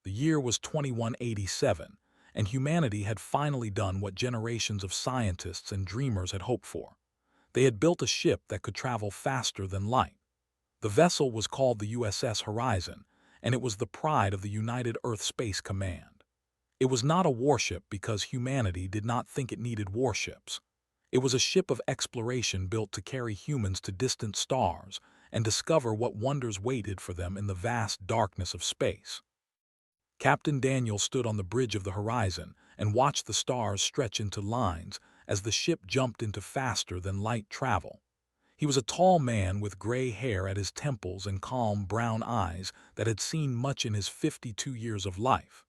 The year was 2187, and humanity had finally done what generations of scientists and dreamers had hoped for. They had built a ship that could travel faster than light. The vessel was called the USS Horizon, and it was the pride of the United Earth Space Command. It was not a warship because humanity did not think it needed warships. It was a ship of exploration built to carry humans to distant stars and discover what wonders waited for them in the vast darkness of space. Captain Daniel stood on the bridge of the horizon and watched the stars stretch into lines as the ship jumped into faster-than-light travel. He was a tall man with gray hair at his temples and calm brown eyes that had seen much in his 52 years of life.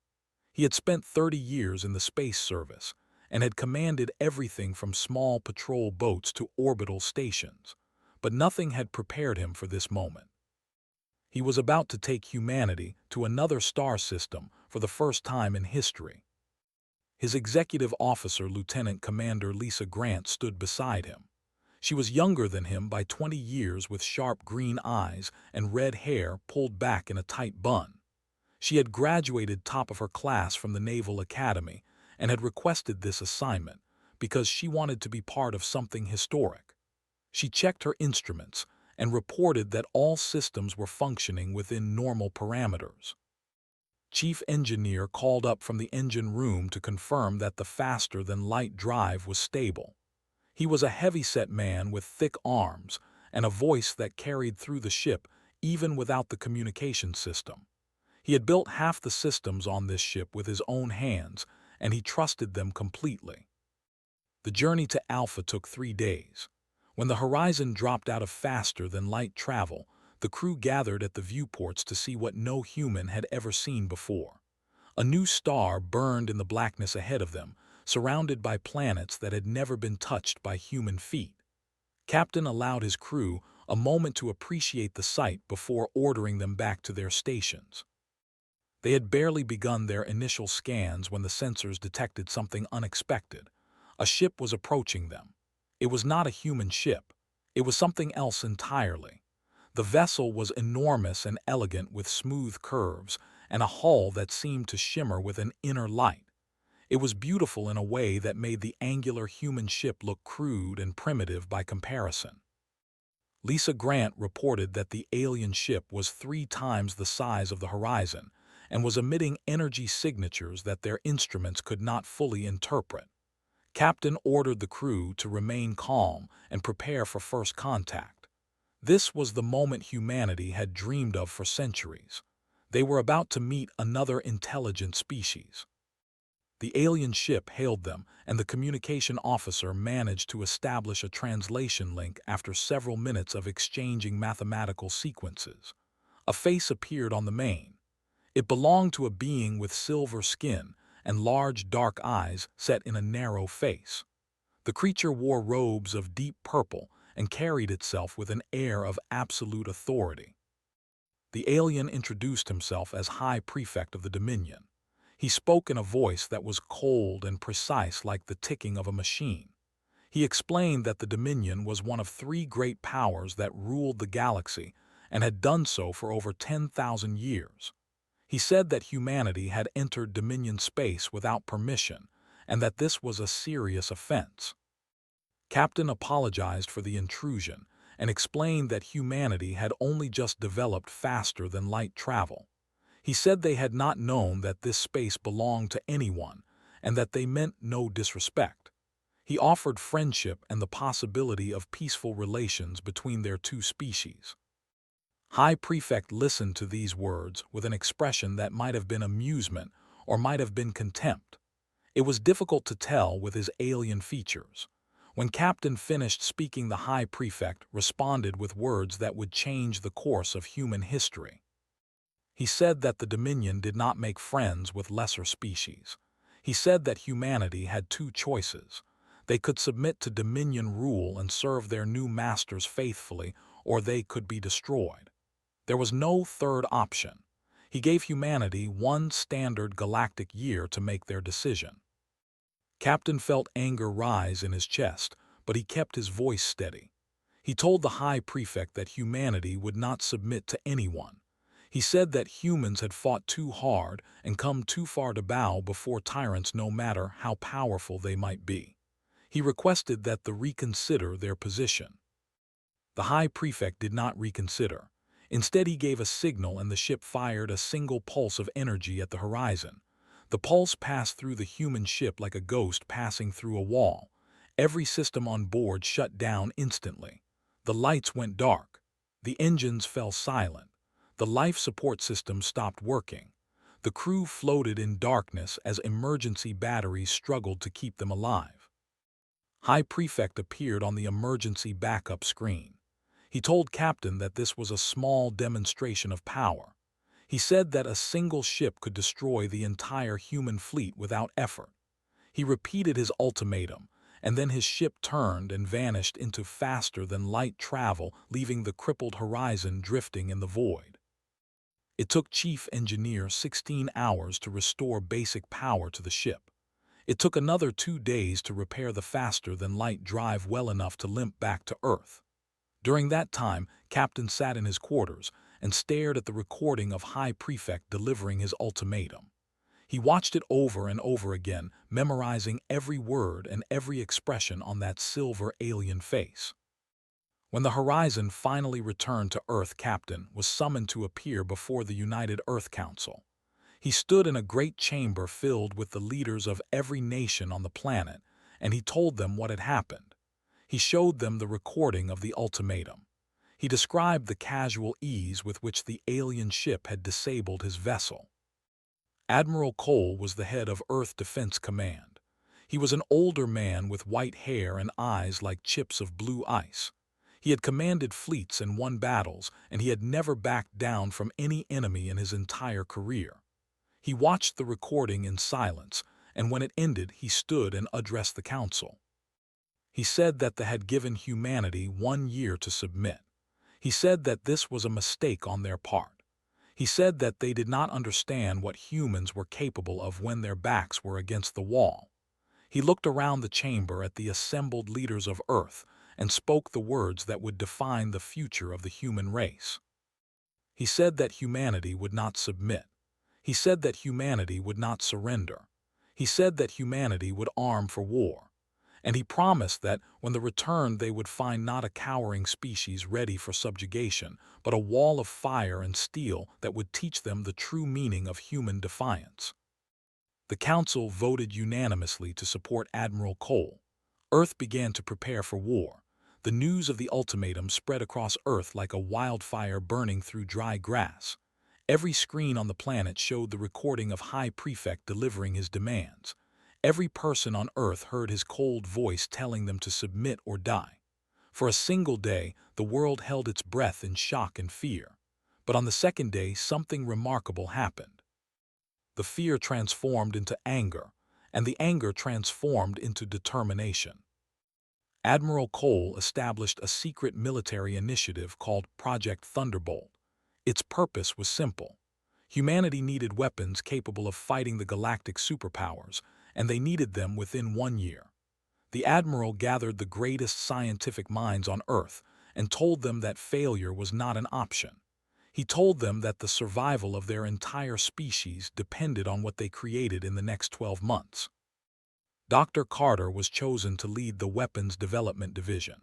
He had spent 30 years in the space service and had commanded everything from small patrol boats to orbital stations, but nothing had prepared him for this moment. He was about to take humanity to another star system for the first time in history. His executive officer, Lieutenant Commander Lisa Grant, stood beside him. She was younger than him by 20 years with sharp green eyes and red hair pulled back in a tight bun. She had graduated top of her class from the Naval Academy and had requested this assignment because she wanted to be part of something historic. She checked her instruments and reported that all systems were functioning within normal parameters. Chief Engineer called up from the engine room to confirm that the faster-than-light drive was stable. He was a heavy-set man with thick arms and a voice that carried through the ship even without the communication system. He had built half the systems on this ship with his own hands, and he trusted them completely. The journey to Alpha took 3 days. When the horizon dropped out of faster-than-light travel, the crew gathered at the viewports to see what no human had ever seen before. A new star burned in the blackness ahead of them, surrounded by planets that had never been touched by human feet. Captain allowed his crew a moment to appreciate the sight before ordering them back to their stations. They had barely begun their initial scans when the sensors detected something unexpected. A ship was approaching them. It was not a human ship. It was something else entirely. The vessel was enormous and elegant with smooth curves and a hull that seemed to shimmer with an inner light. It was beautiful in a way that made the angular human ship look crude and primitive by comparison. Lisa Grant reported that the alien ship was 3 times the size of the Horizon and was emitting energy signatures that their instruments could not fully interpret. Captain ordered the crew to remain calm and prepare for first contact. This was the moment humanity had dreamed of for centuries. They were about to meet another intelligent species. The alien ship hailed them, and the communication officer managed to establish a translation link after several minutes of exchanging mathematical sequences. A face appeared on the main. It belonged to a being with silver skin and large dark eyes set in a narrow face. The creature wore robes of deep purple and carried itself with an air of absolute authority. The alien introduced himself as High Prefect of the Dominion. He spoke in a voice that was cold and precise like the ticking of a machine. He explained that the Dominion was one of 3 great powers that ruled the galaxy and had done so for over 10,000 years. He said that humanity had entered Dominion space without permission and that this was a serious offense. Captain apologized for the intrusion and explained that humanity had only just developed faster-than-light travel. He said they had not known that this space belonged to anyone and that they meant no disrespect. He offered friendship and the possibility of peaceful relations between their 2 species. High Prefect listened to these words with an expression that might have been amusement or might have been contempt. It was difficult to tell with his alien features. When Captain finished speaking, the High Prefect responded with words that would change the course of human history. He said that the Dominion did not make friends with lesser species. He said that humanity had 2 choices. They could submit to Dominion rule and serve their new masters faithfully, or they could be destroyed. There was no third option. He gave humanity 1 standard galactic year to make their decision. Captain felt anger rise in his chest, but he kept his voice steady. He told the High Prefect that humanity would not submit to anyone. He said that humans had fought too hard and come too far to bow before tyrants no matter how powerful they might be. He requested that they reconsider their position. The High Prefect did not reconsider. Instead, he gave a signal and the ship fired a single pulse of energy at the horizon. The pulse passed through the human ship like a ghost passing through a wall. Every system on board shut down instantly. The lights went dark. The engines fell silent. The life support system stopped working. The crew floated in darkness as emergency batteries struggled to keep them alive. High Prefect appeared on the emergency backup screen. He told Captain that this was a small demonstration of power. He said that a single ship could destroy the entire human fleet without effort. He repeated his ultimatum, and then his ship turned and vanished into faster-than-light travel, leaving the crippled horizon drifting in the void. It took Chief Engineer 16 hours to restore basic power to the ship. It took another 2 days to repair the faster-than-light drive well enough to limp back to Earth. During that time, Captain sat in his quarters and stared at the recording of High Prefect delivering his ultimatum. He watched it over and over again, memorizing every word and every expression on that silver alien face. When the horizon finally returned to Earth, Captain was summoned to appear before the United Earth Council. He stood in a great chamber filled with the leaders of every nation on the planet, and he told them what had happened. He showed them the recording of the ultimatum. He described the casual ease with which the alien ship had disabled his vessel. Admiral Cole was the head of Earth Defense Command. He was an older man with white hair and eyes like chips of blue ice. He had commanded fleets and won battles, and he had never backed down from any enemy in his entire career. He watched the recording in silence, and when it ended, he stood and addressed the council. He said that they had given humanity 1 year to submit. He said that this was a mistake on their part. He said that they did not understand what humans were capable of when their backs were against the wall. He looked around the chamber at the assembled leaders of Earth and spoke the words that would define the future of the human race. He said that humanity would not submit. He said that humanity would not surrender. He said that humanity would arm for war. And he promised that when they returned they would find not a cowering species ready for subjugation, but a wall of fire and steel that would teach them the true meaning of human defiance. The council voted unanimously to support Admiral Cole. Earth began to prepare for war. The news of the ultimatum spread across Earth like a wildfire burning through dry grass. Every screen on the planet showed the recording of High Prefect delivering his demands. Every person on Earth heard his cold voice telling them to submit or die. For a single day, the world held its breath in shock and fear. But on the second day, something remarkable happened. The fear transformed into anger, and the anger transformed into determination. Admiral Cole established a secret military initiative called Project Thunderbolt. Its purpose was simple. Humanity needed weapons capable of fighting the galactic superpowers, and they needed them within 1 year. The Admiral gathered the greatest scientific minds on Earth and told them that failure was not an option. He told them that the survival of their entire species depended on what they created in the next 12 months. Dr. Carter was chosen to lead the Weapons Development Division.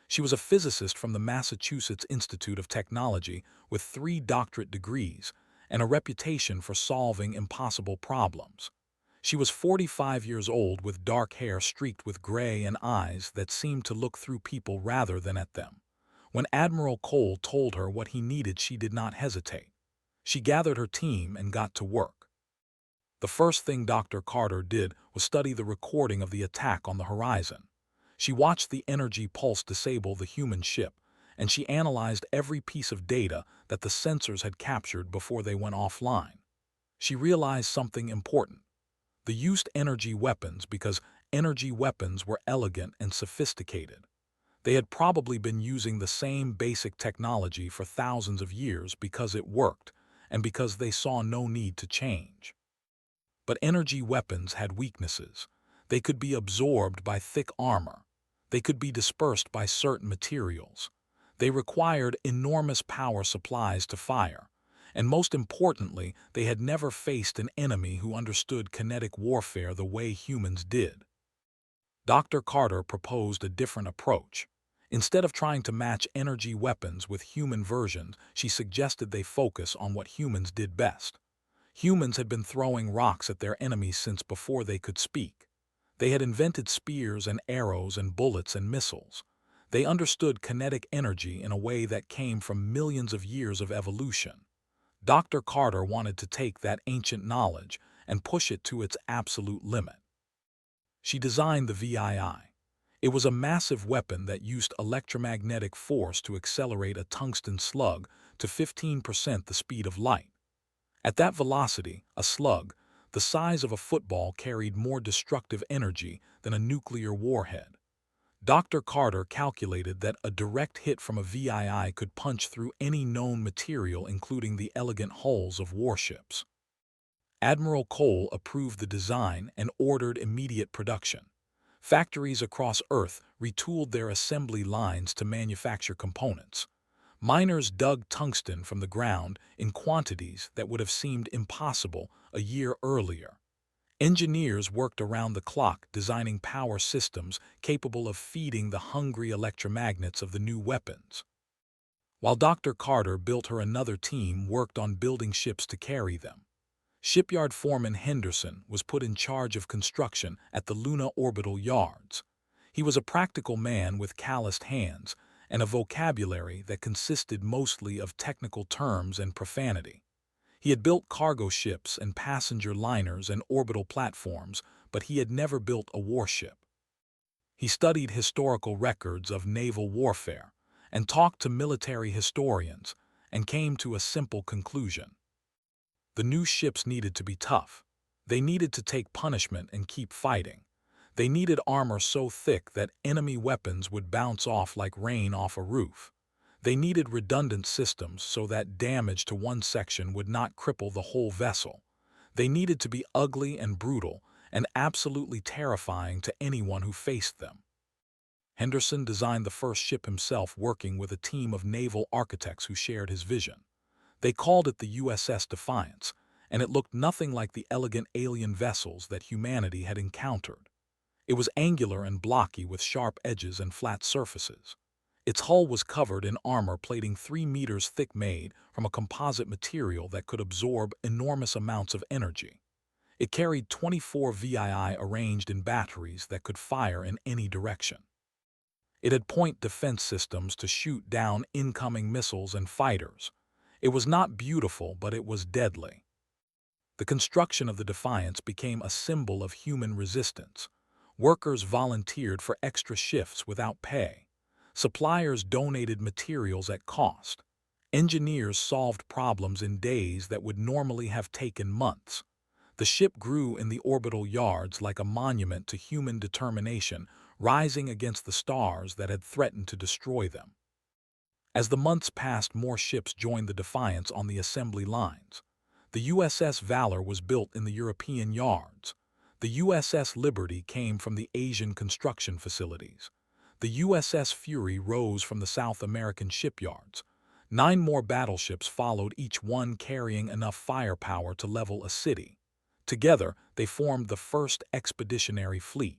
She was a physicist from the Massachusetts Institute of Technology with 3 doctorate degrees and a reputation for solving impossible problems. She was 45 years old with dark hair streaked with gray and eyes that seemed to look through people rather than at them. When Admiral Cole told her what he needed, she did not hesitate. She gathered her team and got to work. The first thing Dr. Carter did was study the recording of the attack on the horizon. She watched the energy pulse disable the human ship, and she analyzed every piece of data that the sensors had captured before they went offline. She realized something important. They used energy weapons because energy weapons were elegant and sophisticated. They had probably been using the same basic technology for thousands of years because it worked and because they saw no need to change. But energy weapons had weaknesses. They could be absorbed by thick armor. They could be dispersed by certain materials. They required enormous power supplies to fire, And most importantly, they had never faced an enemy who understood kinetic warfare the way humans did. Dr. Carter proposed a different approach. Instead of trying to match energy weapons with human versions, she suggested they focus on what humans did best. Humans had been throwing rocks at their enemies since before they could speak. They had invented spears and arrows and bullets and missiles. They understood kinetic energy in a way that came from millions of years of evolution. Dr. Carter wanted to take that ancient knowledge and push it to its absolute limit. She designed the VII. It was a massive weapon that used electromagnetic force to accelerate a tungsten slug to 15% the speed of light. At that velocity, a slug, the size of a football, carried more destructive energy than a nuclear warhead. Dr. Carter calculated that a direct hit from a VII could punch through any known material, including the elegant hulls of warships. Admiral Cole approved the design and ordered immediate production. Factories across Earth retooled their assembly lines to manufacture components. Miners dug tungsten from the ground in quantities that would have seemed impossible a year earlier. Engineers worked around the clock designing power systems capable of feeding the hungry electromagnets of the new weapons. While Dr. Carter built, her another team worked on building ships to carry them. Shipyard foreman Henderson was put in charge of construction at the Luna Orbital Yards. He was a practical man with calloused hands and a vocabulary that consisted mostly of technical terms and profanity. He had built cargo ships and passenger liners and orbital platforms, but he had never built a warship. He studied historical records of naval warfare and talked to military historians and came to a simple conclusion. The new ships needed to be tough. They needed to take punishment and keep fighting. They needed armor so thick that enemy weapons would bounce off like rain off a roof. They needed redundant systems so that damage to one section would not cripple the whole vessel. They needed to be ugly and brutal and absolutely terrifying to anyone who faced them. Henderson designed the first ship himself, working with a team of naval architects who shared his vision. They called it the USS Defiance, and it looked nothing like the elegant alien vessels that humanity had encountered. It was angular and blocky with sharp edges and flat surfaces. Its hull was covered in armor plating 3 meters thick made from a composite material that could absorb enormous amounts of energy. It carried 24 VII arranged in batteries that could fire in any direction. It had point defense systems to shoot down incoming missiles and fighters. It was not beautiful, but it was deadly. The construction of the Defiance became a symbol of human resistance. Workers volunteered for extra shifts without pay. Suppliers donated materials at cost. Engineers solved problems in days that would normally have taken months. The ship grew in the orbital yards like a monument to human determination, rising against the stars that had threatened to destroy them. As the months passed, more ships joined the Defiance on the assembly lines. The USS Valor was built in the European yards. The USS Liberty came from the Asian construction facilities. The USS Fury rose from the South American shipyards. 9 more battleships followed, each one carrying enough firepower to level a city. Together, they formed the first expeditionary fleet.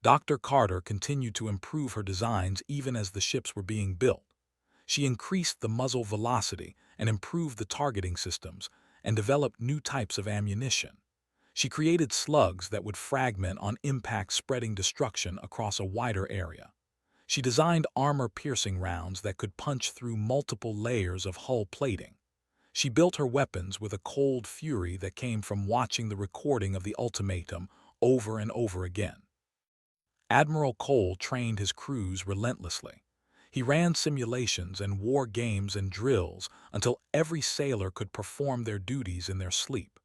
Dr. Carter continued to improve her designs even as the ships were being built. She increased the muzzle velocity and improved the targeting systems and developed new types of ammunition. She created slugs that would fragment on impact, spreading destruction across a wider area. She designed armor-piercing rounds that could punch through multiple layers of hull plating. She built her weapons with a cold fury that came from watching the recording of the ultimatum over and over again. Admiral Cole trained his crews relentlessly. He ran simulations and war games and drills until every sailor could perform their duties in their sleep.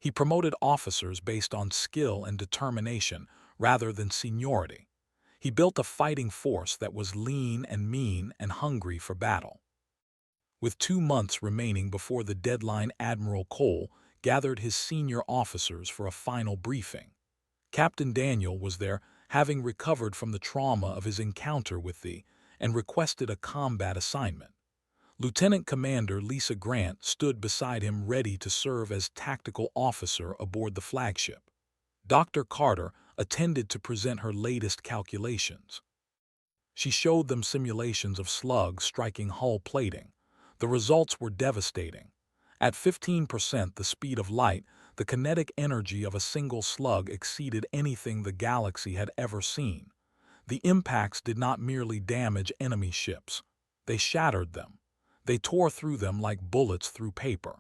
He promoted officers based on skill and determination rather than seniority. He built a fighting force that was lean and mean and hungry for battle. With 2 months remaining before the deadline, Admiral Cole gathered his senior officers for a final briefing. Captain Daniel was there, having recovered from the trauma of his encounter with and requested a combat assignment. Lieutenant Commander Lisa Grant stood beside him ready to serve as tactical officer aboard the flagship. Dr. Carter attended to present her latest calculations. She showed them simulations of slugs striking hull plating. The results were devastating. At 15% the speed of light, the kinetic energy of a single slug exceeded anything the galaxy had ever seen. The impacts did not merely damage enemy ships. They shattered them. They tore through them like bullets through paper.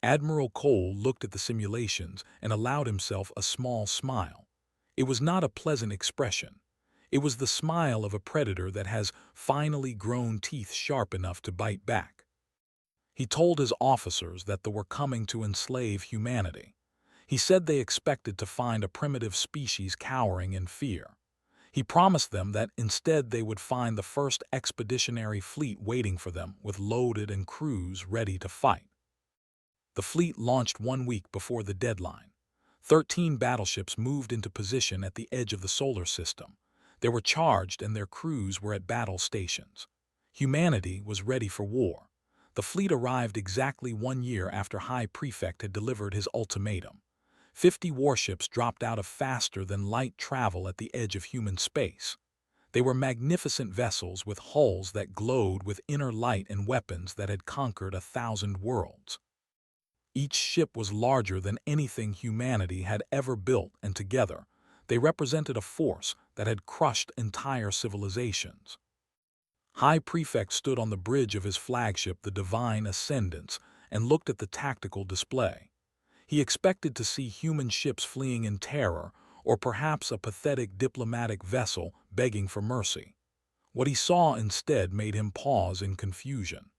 Admiral Cole looked at the simulations and allowed himself a small smile. It was not a pleasant expression. It was the smile of a predator that has finally grown teeth sharp enough to bite back. He told his officers that they were coming to enslave humanity. He said they expected to find a primitive species cowering in fear. He promised them that instead they would find the first expeditionary fleet waiting for them with loaded and crews ready to fight. The fleet launched 1 week before the deadline. 13 battleships moved into position at the edge of the solar system. They were charged and their crews were at battle stations. Humanity was ready for war. The fleet arrived exactly 1 year after High Prefect had delivered his ultimatum. 50 warships dropped out of faster-than-light travel at the edge of human space. They were magnificent vessels with hulls that glowed with inner light and weapons that had conquered 1,000 worlds. Each ship was larger than anything humanity had ever built, and together, they represented a force that had crushed entire civilizations. High Prefect stood on the bridge of his flagship, the Divine Ascendance, and looked at the tactical display. He expected to see human ships fleeing in terror, or perhaps a pathetic diplomatic vessel begging for mercy. What he saw instead made him pause in confusion.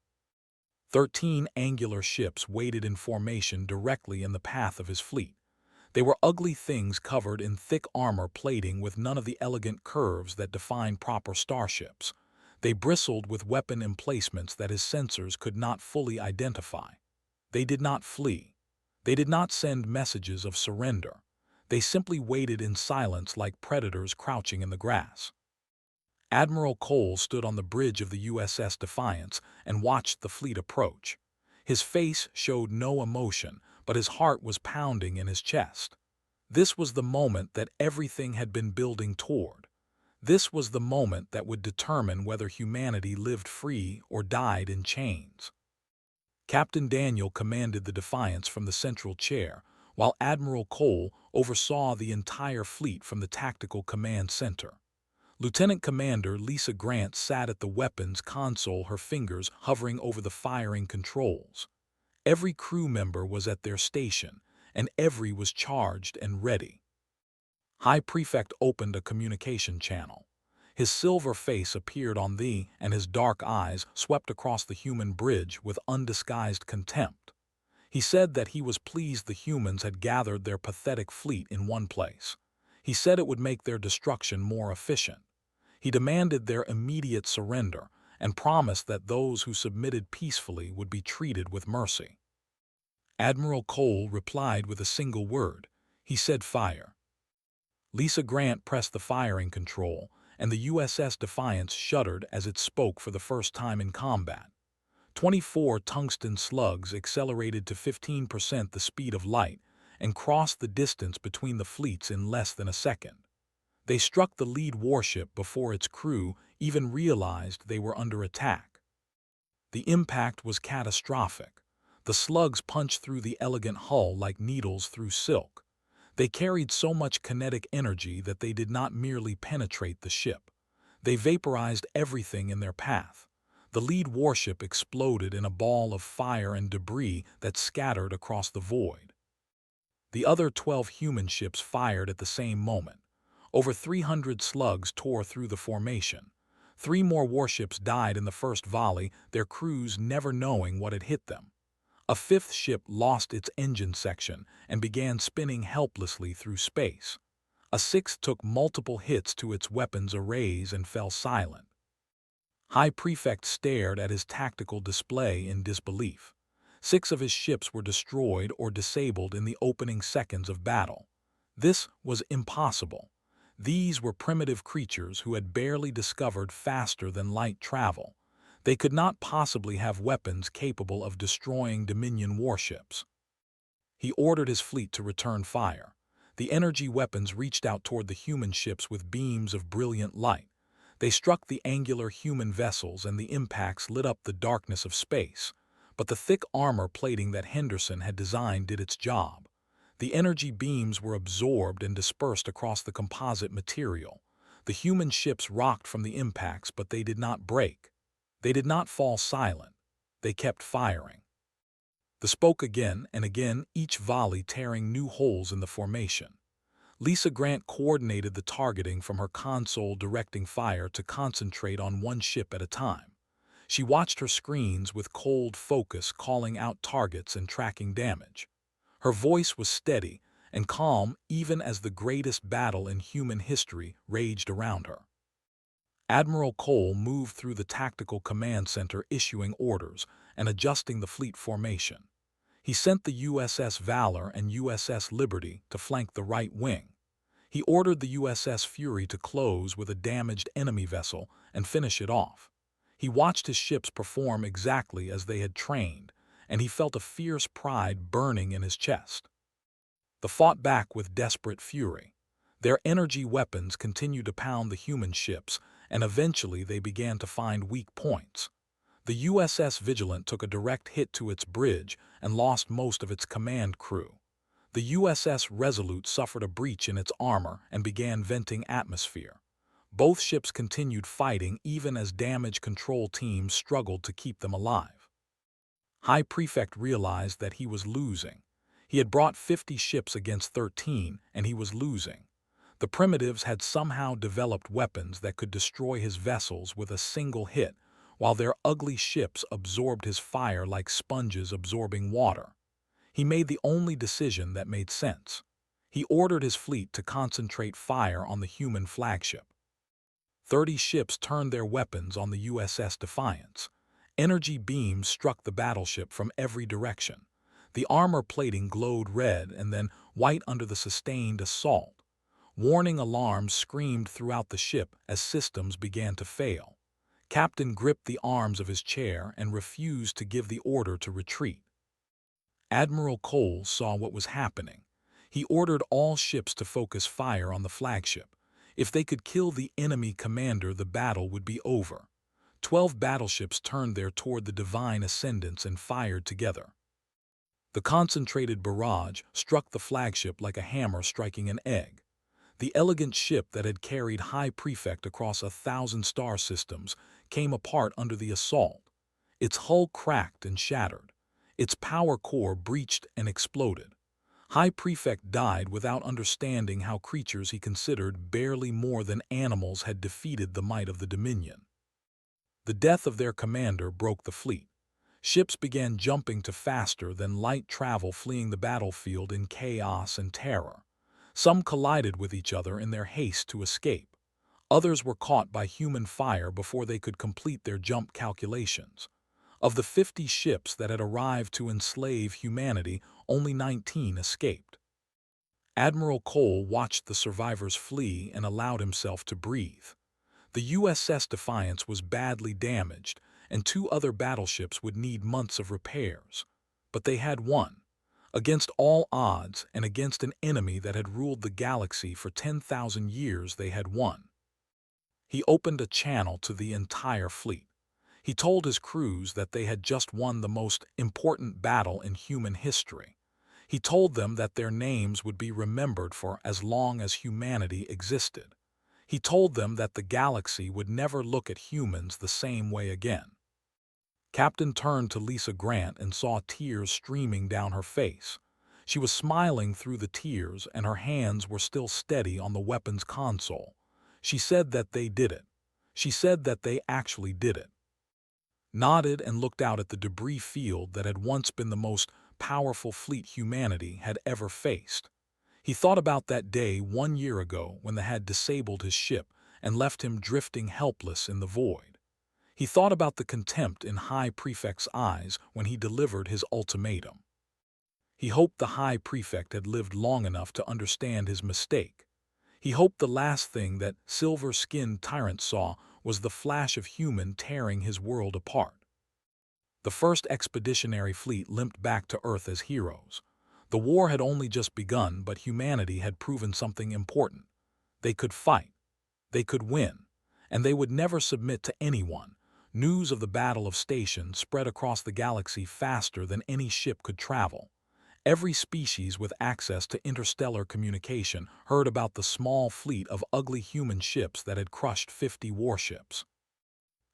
13 angular ships waited in formation directly in the path of his fleet. They were ugly things covered in thick armor plating with none of the elegant curves that define proper starships. They bristled with weapon emplacements that his sensors could not fully identify. They did not flee. They did not send messages of surrender. They simply waited in silence like predators crouching in the grass. Admiral Cole stood on the bridge of the USS Defiance and watched the fleet approach. His face showed no emotion, but his heart was pounding in his chest. This was the moment that everything had been building toward. This was the moment that would determine whether humanity lived free or died in chains. Captain Daniel commanded the Defiance from the central chair, while Admiral Cole oversaw the entire fleet from the tactical command center. Lieutenant Commander Lisa Grant sat at the weapons console, her fingers hovering over the firing controls. Every crew member was at their station, and every was charged and ready. High Prefect opened a communication channel. His silver face appeared on and his dark eyes swept across the human bridge with undisguised contempt. He said that he was pleased the humans had gathered their pathetic fleet in one place. He said it would make their destruction more efficient. He demanded their immediate surrender and promised that those who submitted peacefully would be treated with mercy. Admiral Cole replied with a single word. He said fire. Lisa Grant pressed the firing control, and the USS Defiance shuddered as it spoke for the first time in combat. 24 tungsten slugs accelerated to 15% the speed of light and crossed the distance between the fleets in less than a second. They struck the lead warship before its crew even realized they were under attack. The impact was catastrophic. The slugs punched through the elegant hull like needles through silk. They carried so much kinetic energy that they did not merely penetrate the ship. They vaporized everything in their path. The lead warship exploded in a ball of fire and debris that scattered across the void. The other 12 human ships fired at the same moment. Over 300 slugs tore through the formation. 3 more warships died in the first volley, their crews never knowing what had hit them. A 5th ship lost its engine section and began spinning helplessly through space. A 6th took multiple hits to its weapons arrays and fell silent. High Prefect stared at his tactical display in disbelief. 6 of his ships were destroyed or disabled in the opening seconds of battle. This was impossible. These were primitive creatures who had barely discovered faster-than-light travel. They could not possibly have weapons capable of destroying Dominion warships. He ordered his fleet to return fire. The energy weapons reached out toward the human ships with beams of brilliant light. They struck the angular human vessels, and the impacts lit up the darkness of space. But the thick armor plating that Henderson had designed did its job. The energy beams were absorbed and dispersed across the composite material. The human ships rocked from the impacts, but they did not break. They did not fall silent. They kept firing. They spoke again and again, each volley tearing new holes in the formation. Lisa Grant coordinated the targeting from her console, directing fire to concentrate on one ship at a time. She watched her screens with cold focus, calling out targets and tracking damage. Her voice was steady and calm, even as the greatest battle in human history raged around her. Admiral Cole moved through the tactical command center, issuing orders and adjusting the fleet formation. He sent the USS Valor and USS Liberty to flank the right wing. He ordered the USS Fury to close with a damaged enemy vessel and finish it off. He watched his ships perform exactly as they had trained, and he felt a fierce pride burning in his chest. They fought back with desperate fury. Their energy weapons continued to pound the human ships, and eventually they began to find weak points. The USS Vigilant took a direct hit to its bridge and lost most of its command crew. The USS Resolute suffered a breach in its armor and began venting atmosphere. Both ships continued fighting even as damage control teams struggled to keep them alive. High Prefect realized that he was losing. He had brought 50 ships against 13, and he was losing. The primitives had somehow developed weapons that could destroy his vessels with a single hit, while their ugly ships absorbed his fire like sponges absorbing water. He made the only decision that made sense. He ordered his fleet to concentrate fire on the human flagship. 30 ships turned their weapons on the USS Defiance. Energy beams struck the battleship from every direction. The armor plating glowed red and then white under the sustained assault. Warning alarms screamed throughout the ship as systems began to fail. Captain gripped the arms of his chair and refused to give the order to retreat. Admiral Cole saw what was happening. He ordered all ships to focus fire on the flagship. If they could kill the enemy commander, the battle would be over. 12 battleships turned there toward the Divine Ascendants and fired together. The concentrated barrage struck the flagship like a hammer striking an egg. The elegant ship that had carried High Prefect across 1,000 star systems came apart under the assault. Its hull cracked and shattered. Its power core breached and exploded. High Prefect died without understanding how creatures he considered barely more than animals had defeated the might of the Dominion. The death of their commander broke the fleet. Ships began jumping to faster than light travel, fleeing the battlefield in chaos and terror. Some collided with each other in their haste to escape. Others were caught by human fire before they could complete their jump calculations. Of the 50 ships that had arrived to enslave humanity, only 19 escaped. Admiral Cole watched the survivors flee and allowed himself to breathe. The USS Defiance was badly damaged, and 2 other battleships would need months of repairs. But they had won. Against all odds and against an enemy that had ruled the galaxy for 10,000 years, they had won. He opened a channel to the entire fleet. He told his crews that they had just won the most important battle in human history. He told them that their names would be remembered for as long as humanity existed. He told them that the galaxy would never look at humans the same way again. Captain turned to Lisa Grant and saw tears streaming down her face. She was smiling through the tears, and her hands were still steady on the weapons console. She said that they did it. She said that they actually did it. Nodded and looked out at the debris field that had once been the most powerful fleet humanity had ever faced. He thought about that day 1 year ago when they had disabled his ship and left him drifting helpless in the void. He thought about the contempt in High Prefect's eyes when he delivered his ultimatum. He hoped the High Prefect had lived long enough to understand his mistake. He hoped the last thing that silver-skinned tyrant saw was the flash of human tearing his world apart. The first expeditionary fleet limped back to Earth as heroes. The war had only just begun, but humanity had proven something important. They could fight, they could win, and they would never submit to anyone. News of the Battle of Station spread across the galaxy faster than any ship could travel. Every species with access to interstellar communication heard about the small fleet of ugly human ships that had crushed 50 warships.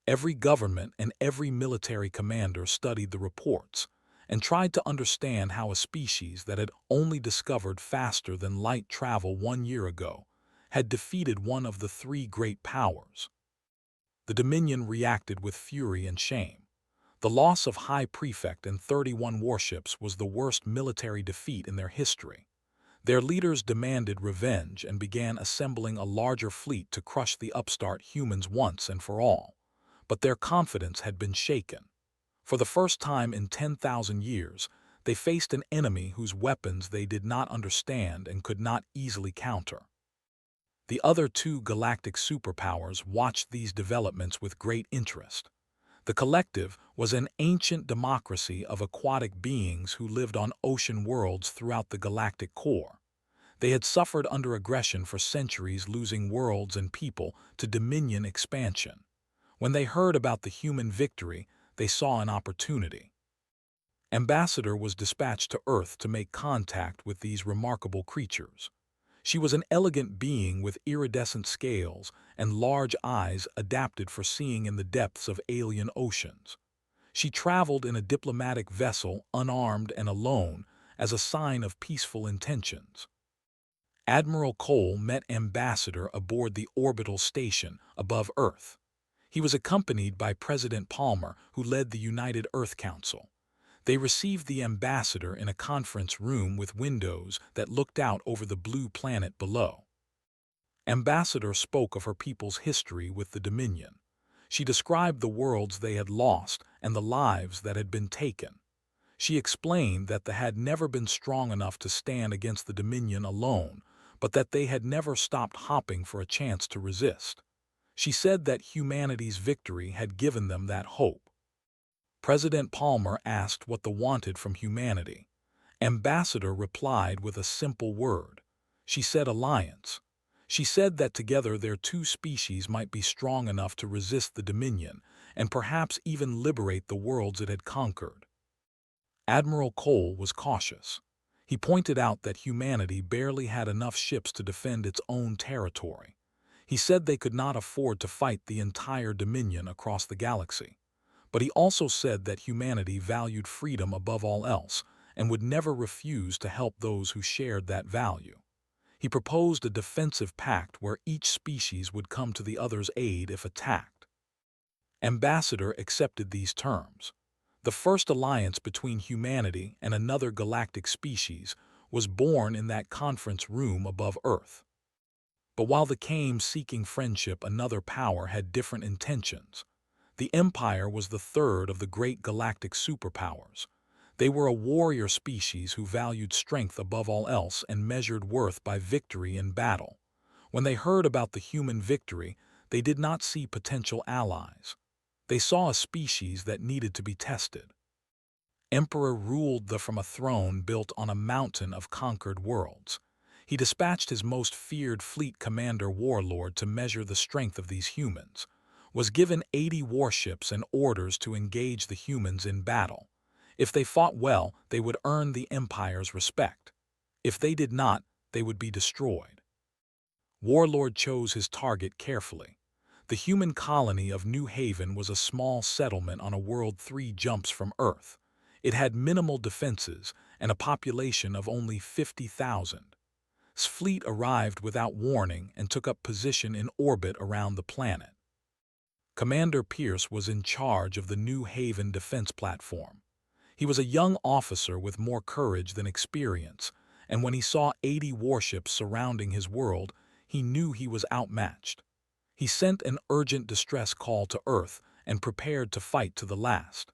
Every government and every military commander studied the reports and tried to understand how a species that had only discovered faster than light travel 1 year ago had defeated one of the three great powers. The Dominion reacted with fury and shame. The loss of High Prefect and 31 warships was the worst military defeat in their history. Their leaders demanded revenge and began assembling a larger fleet to crush the upstart humans once and for all. But their confidence had been shaken. For the first time in 10,000 years, they faced an enemy whose weapons they did not understand and could not easily counter. The other two galactic superpowers watched these developments with great interest. The Collective was an ancient democracy of aquatic beings who lived on ocean worlds throughout the galactic core. They had suffered under aggression for centuries, losing worlds and people to Dominion expansion. When they heard about the human victory, they saw an opportunity. Ambassador was dispatched to Earth to make contact with these remarkable creatures. She was an elegant being with iridescent scales and large eyes adapted for seeing in the depths of alien oceans. She traveled in a diplomatic vessel, unarmed and alone, as a sign of peaceful intentions. Admiral Cole met Ambassador aboard the orbital station above Earth. He was accompanied by President Palmer, who led the United Earth Council. They received the ambassador in a conference room with windows that looked out over the blue planet below. Ambassador spoke of her people's history with the Dominion. She described the worlds they had lost and the lives that had been taken. She explained that they had never been strong enough to stand against the Dominion alone, but that they had never stopped hopping for a chance to resist. She said that humanity's victory had given them that hope. President Palmer asked what they wanted from humanity. Ambassador replied with a simple word. She said alliance. She said that together their two species might be strong enough to resist the Dominion and perhaps even liberate the worlds it had conquered. Admiral Cole was cautious. He pointed out that humanity barely had enough ships to defend its own territory. He said they could not afford to fight the entire Dominion across the galaxy. But he also said that humanity valued freedom above all else and would never refuse to help those who shared that value. He proposed a defensive pact where each species would come to the other's aid if attacked. Ambassador accepted these terms. The first alliance between humanity and another galactic species was born in that conference room above Earth. But while they came seeking friendship, another power had different intentions. The Empire was the third of the great galactic superpowers. They were a warrior species who valued strength above all else and measured worth by victory in battle. When they heard about the human victory, they did not see potential allies. They saw a species that needed to be tested. Emperor ruled from a throne built on a mountain of conquered worlds. He dispatched his most feared fleet commander Warlord to measure the strength of these humans, was given 80 warships and orders to engage the humans in battle. If they fought well, they would earn the Empire's respect. If they did not, they would be destroyed. Warlord chose his target carefully. The human colony of New Haven was a small settlement on a world 3 jumps from Earth. It had minimal defenses and a population of only 50,000. His fleet arrived without warning and took up position in orbit around the planet. Commander Pierce was in charge of the New Haven defense platform. He was a young officer with more courage than experience, and when he saw 80 warships surrounding his world, he knew he was outmatched. He sent an urgent distress call to Earth and prepared to fight to the last.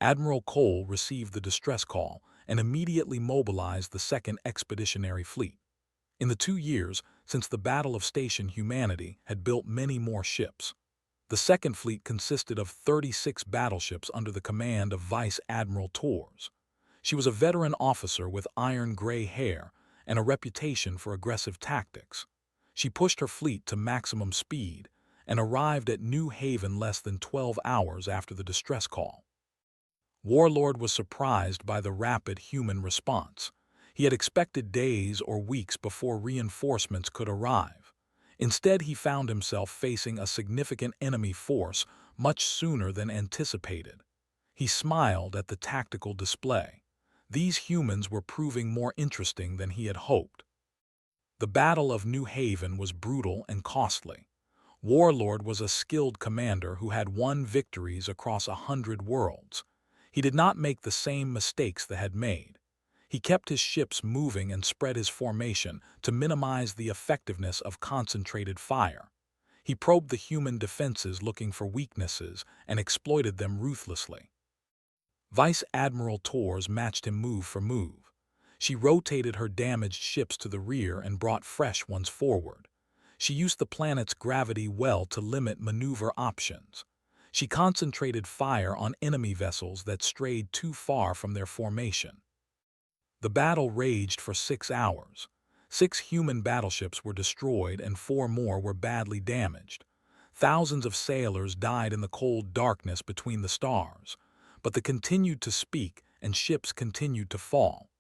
Admiral Cole received the distress call and immediately mobilized the Second Expeditionary Fleet. In the 2 years since the Battle of Station, humanity had built many more ships. The second fleet consisted of 36 battleships under the command of Vice Admiral Torres. She was a veteran officer with iron-gray hair and a reputation for aggressive tactics. She pushed her fleet to maximum speed and arrived at New Haven less than 12 hours after the distress call. Warlord was surprised by the rapid human response. He had expected days or weeks before reinforcements could arrive. Instead, he found himself facing a significant enemy force much sooner than anticipated. He smiled at the tactical display. These humans were proving more interesting than he had hoped. The Battle of New Haven was brutal and costly. Warlord was a skilled commander who had won victories across 100 worlds. He did not make the same mistakes they had made. He kept his ships moving and spread his formation to minimize the effectiveness of concentrated fire. He probed the human defenses looking for weaknesses and exploited them ruthlessly. Vice Admiral Torres matched him move for move. She rotated her damaged ships to the rear and brought fresh ones forward. She used the planet's gravity well to limit maneuver options. She concentrated fire on enemy vessels that strayed too far from their formation. The battle raged for 6 hours. 6 human battleships were destroyed and 4 more were badly damaged. Thousands of sailors died in the cold darkness between the stars, but they continued to speak and ships continued to fall.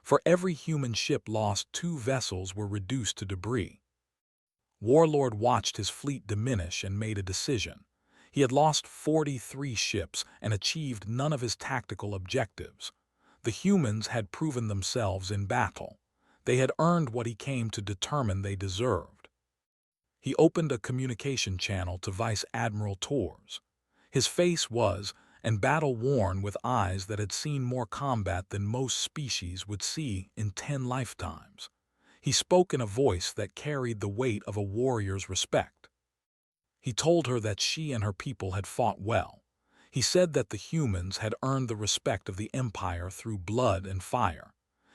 For every human ship lost, 2 vessels were reduced to debris. Warlord watched his fleet diminish and made a decision. He had lost 43 ships and achieved none of his tactical objectives. The humans had proven themselves in battle. They had earned what he came to determine they deserved. He opened a communication channel to Vice Admiral Torres. His face was, and battle-worn with eyes that had seen more combat than most species would see in 10 lifetimes. He spoke in a voice that carried the weight of a warrior's respect. He told her that she and her people had fought well. He said that the humans had earned the respect of the Empire through blood and fire.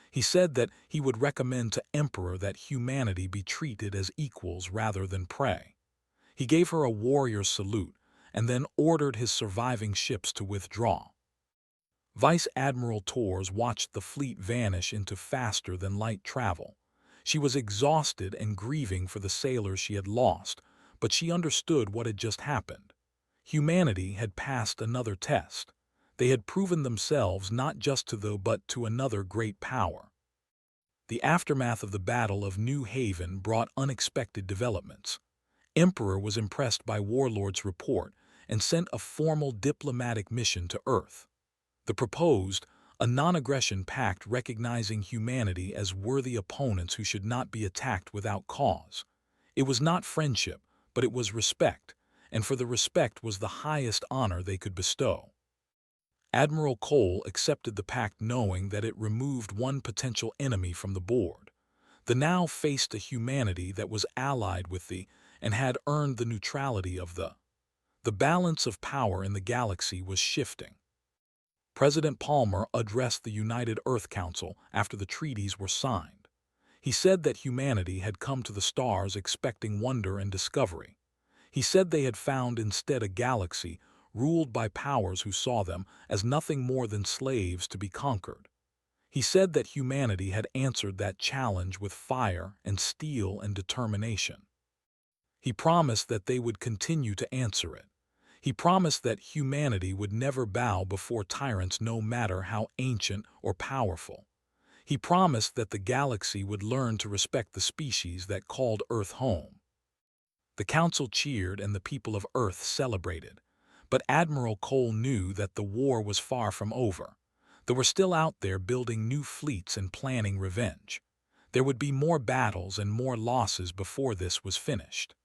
He said that he would recommend to Emperor that humanity be treated as equals rather than prey. He gave her a warrior's salute and then ordered his surviving ships to withdraw. Vice Admiral Torres watched the fleet vanish into faster-than-light travel. She was exhausted and grieving for the sailors she had lost, but she understood what had just happened. Humanity had passed another test. They had proven themselves not just to the but to another great power. The aftermath of the Battle of New Haven brought unexpected developments. Emperor was impressed by Warlord's report and sent a formal diplomatic mission to Earth. The proposed, a non-aggression pact recognizing humanity as worthy opponents who should not be attacked without cause. It was not friendship, but it was respect, and for the respect was the highest honor they could bestow. Admiral Cole accepted the pact knowing that it removed one potential enemy from the board. The now faced a humanity that was allied with the and had earned the neutrality of the. The balance of power in the galaxy was shifting. President Palmer addressed the United Earth Council after the treaties were signed. He said that humanity had come to the stars expecting wonder and discovery. He said they had found instead a galaxy ruled by powers who saw them as nothing more than slaves to be conquered. He said that humanity had answered that challenge with fire and steel and determination. He promised that they would continue to answer it. He promised that humanity would never bow before tyrants no matter how ancient or powerful. He promised that the galaxy would learn to respect the species that called Earth home. The council cheered and the people of Earth celebrated. But Admiral Cole knew that the war was far from over. They were still out there building new fleets and planning revenge. There would be more battles and more losses before this was finished.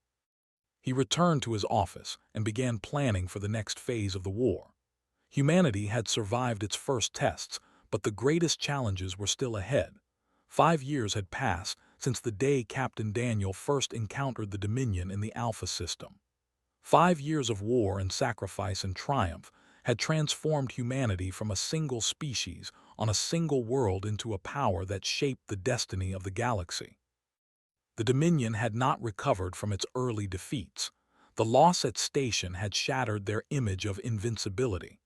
He returned to his office and began planning for the next phase of the war. Humanity had survived its first tests, but the greatest challenges were still ahead. 5 years had passed since the day Captain Daniel first encountered the Dominion in the Alpha system. 5 years of war and sacrifice and triumph had transformed humanity from a single species on a single world into a power that shaped the destiny of the galaxy. The Dominion had not recovered from its early defeats. The loss at station had shattered their image of invincibility.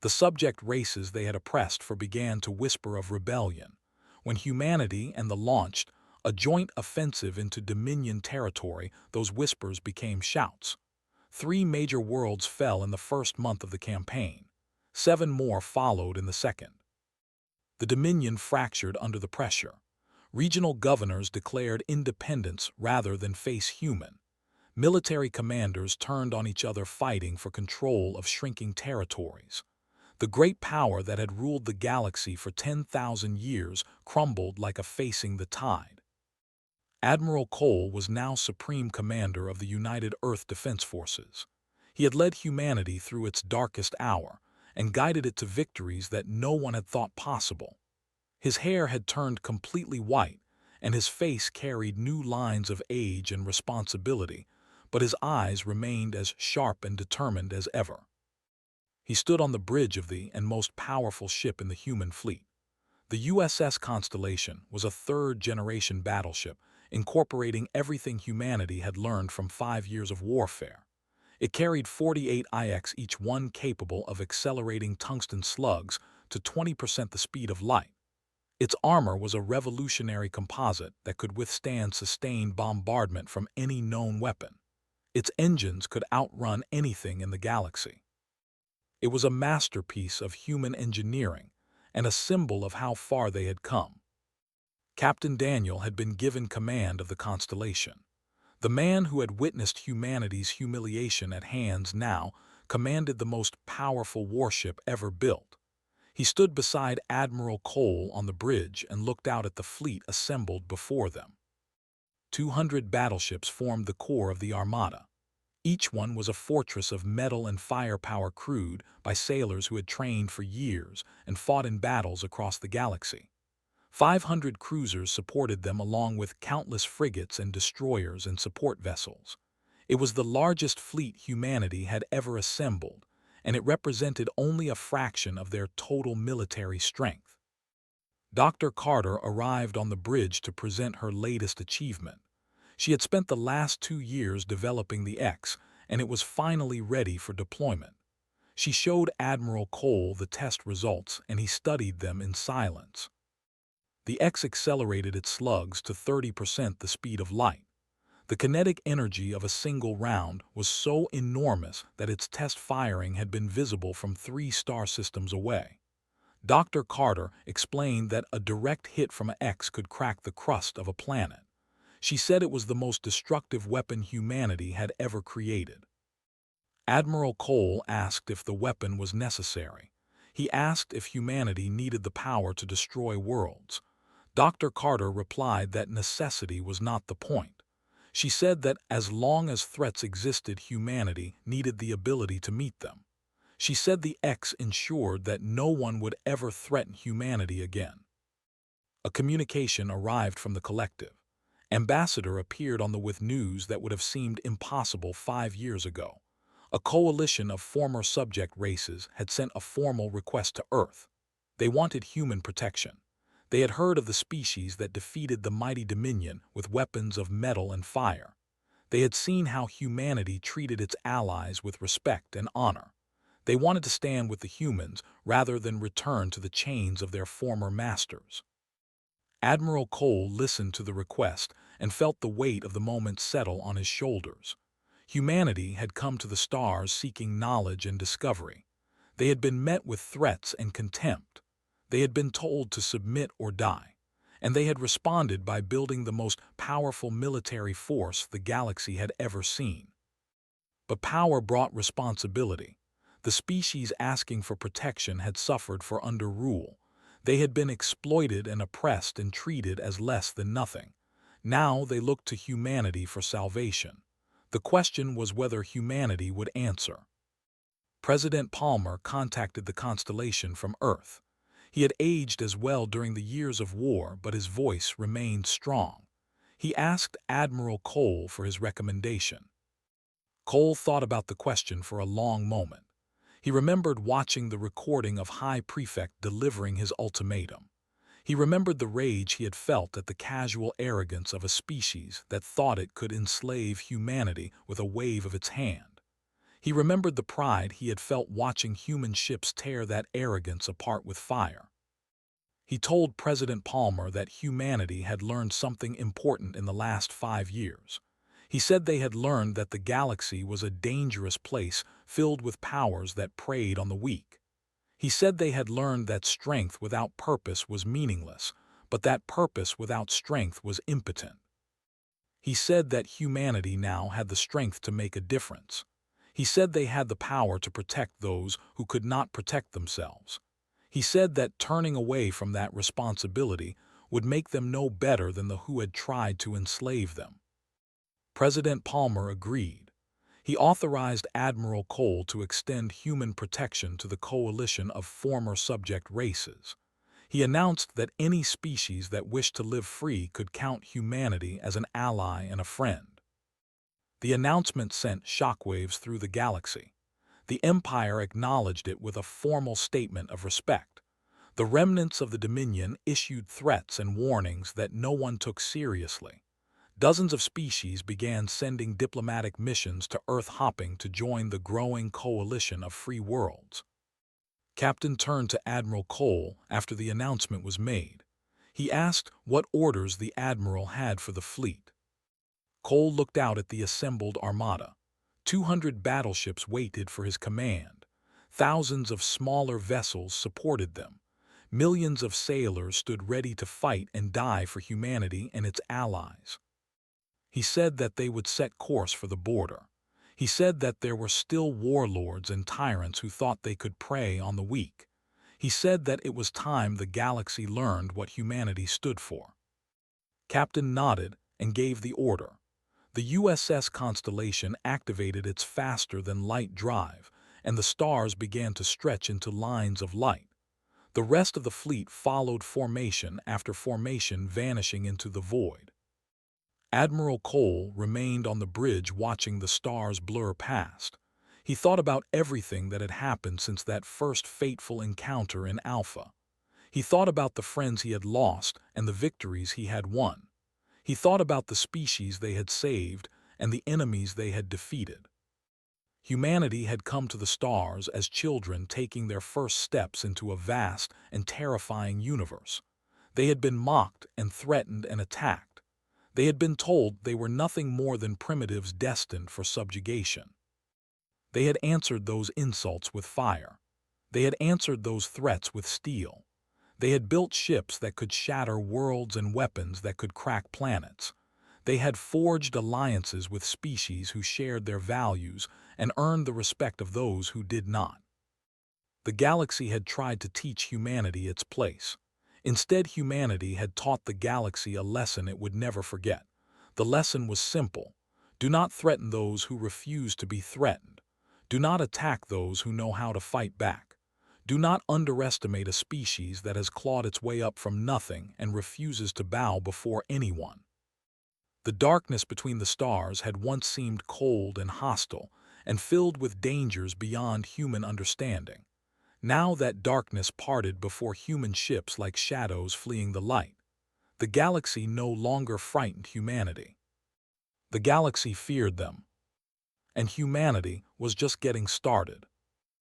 The subject races they had oppressed began to whisper of rebellion. When humanity and the launched a joint offensive into Dominion territory, those whispers became shouts. 3 major worlds fell in the first month of the campaign. 7 more followed in the second. The Dominion fractured under the pressure. Regional governors declared independence rather than face human. Military commanders turned on each other fighting for control of shrinking territories. The great power that had ruled the galaxy for 10,000 years crumbled like a facing the tide. Admiral Cole was now Supreme Commander of the United Earth Defense Forces. He had led humanity through its darkest hour and guided it to victories that no one had thought possible. His hair had turned completely white, and his face carried new lines of age and responsibility, but his eyes remained as sharp and determined as ever. He stood on the bridge of the most powerful ship in the human fleet. The USS Constellation was a third-generation battleship, incorporating everything humanity had learned from 5 years of warfare. It carried 48 IX, each one capable of accelerating tungsten slugs to 20% the speed of light. Its armor was a revolutionary composite that could withstand sustained bombardment from any known weapon. Its engines could outrun anything in the galaxy. It was a masterpiece of human engineering and a symbol of how far they had come. Captain Daniel had been given command of the Constellation. The man who had witnessed humanity's humiliation at hands now commanded the most powerful warship ever built. He stood beside Admiral Cole on the bridge and looked out at the fleet assembled before them. 200 battleships formed the core of the armada. Each one was a fortress of metal and firepower crewed by sailors who had trained for years and fought in battles across the galaxy. 500 cruisers supported them along with countless frigates and destroyers and support vessels. It was the largest fleet humanity had ever assembled, and it represented only a fraction of their total military strength. Dr. Carter arrived on the bridge to present her latest achievement. She had spent the last 2 years developing the X, and it was finally ready for deployment. She showed Admiral Cole the test results, and he studied them in silence. The X accelerated its slugs to 30% the speed of light. The kinetic energy of a single round was so enormous that its test firing had been visible from 3 star systems away. Dr. Carter explained that a direct hit from an X could crack the crust of a planet. She said it was the most destructive weapon humanity had ever created. Admiral Cole asked if the weapon was necessary. He asked if humanity needed the power to destroy worlds. Dr. Carter replied that necessity was not the point. She said that as long as threats existed, humanity needed the ability to meet them. She said the X ensured that no one would ever threaten humanity again. A communication arrived from the collective. Ambassador appeared on the with news that would have seemed impossible 5 years ago. A coalition of former subject races had sent a formal request to Earth. They wanted human protection. They had heard of the species that defeated the mighty Dominion with weapons of metal and fire. They had seen how humanity treated its allies with respect and honor. They wanted to stand with the humans rather than return to the chains of their former masters. Admiral Cole listened to the request and felt the weight of the moment settle on his shoulders. Humanity had come to the stars seeking knowledge and discovery. They had been met with threats and contempt. They had been told to submit or die, and they had responded by building the most powerful military force the galaxy had ever seen. But power brought responsibility. The species asking for protection had suffered for underrule. They had been exploited and oppressed and treated as less than nothing. Now they looked to humanity for salvation. The question was whether humanity would answer. President Palmer contacted the Constellation from Earth. He had aged as well during the years of war, but his voice remained strong. He asked Admiral Cole for his recommendation. Cole thought about the question for a long moment. He remembered watching the recording of High Prefect delivering his ultimatum. He remembered the rage he had felt at the casual arrogance of a species that thought it could enslave humanity with a wave of its hand. He remembered the pride he had felt watching human ships tear that arrogance apart with fire. He told President Palmer that humanity had learned something important in the last 5 years. He said they had learned that the galaxy was a dangerous place filled with powers that preyed on the weak. He said they had learned that strength without purpose was meaningless, but that purpose without strength was impotent. He said that humanity now had the strength to make a difference. He said they had the power to protect those who could not protect themselves. He said that turning away from that responsibility would make them no better than the who had tried to enslave them. President Palmer agreed. He authorized Admiral Cole to extend human protection to the coalition of former subject races. He announced that any species that wished to live free could count humanity as an ally and a friend. The announcement sent shockwaves through the galaxy. The Empire acknowledged it with a formal statement of respect. The remnants of the Dominion issued threats and warnings that no one took seriously. Dozens of species began sending diplomatic missions to Earth hopping to join the growing coalition of free worlds. Captain turned to Admiral Cole after the announcement was made. He asked what orders the Admiral had for the fleet. Cole looked out at the assembled armada. 200 battleships waited for his command. Thousands of smaller vessels supported them. Millions of sailors stood ready to fight and die for humanity and its allies. He said that they would set course for the border. He said that there were still warlords and tyrants who thought they could prey on the weak. He said that it was time the galaxy learned what humanity stood for. Captain nodded and gave the order. The USS Constellation activated its faster-than-light drive, and the stars began to stretch into lines of light. The rest of the fleet followed formation after formation, vanishing into the void. Admiral Cole remained on the bridge watching the stars blur past. He thought about everything that had happened since that first fateful encounter in Alpha. He thought about the friends he had lost and the victories he had won. He thought about the species they had saved and the enemies they had defeated. Humanity had come to the stars as children taking their first steps into a vast and terrifying universe. They had been mocked and threatened and attacked. They had been told they were nothing more than primitives destined for subjugation. They had answered those insults with fire. They had answered those threats with steel. They had built ships that could shatter worlds and weapons that could crack planets. They had forged alliances with species who shared their values and earned the respect of those who did not. The galaxy had tried to teach humanity its place. Instead, humanity had taught the galaxy a lesson it would never forget. The lesson was simple. Do not threaten those who refuse to be threatened. Do not attack those who know how to fight back. Do not underestimate a species that has clawed its way up from nothing and refuses to bow before anyone. The darkness between the stars had once seemed cold and hostile and filled with dangers beyond human understanding. Now that darkness parted before human ships like shadows fleeing the light. The galaxy no longer frightened humanity. The galaxy feared them. And humanity was just getting started.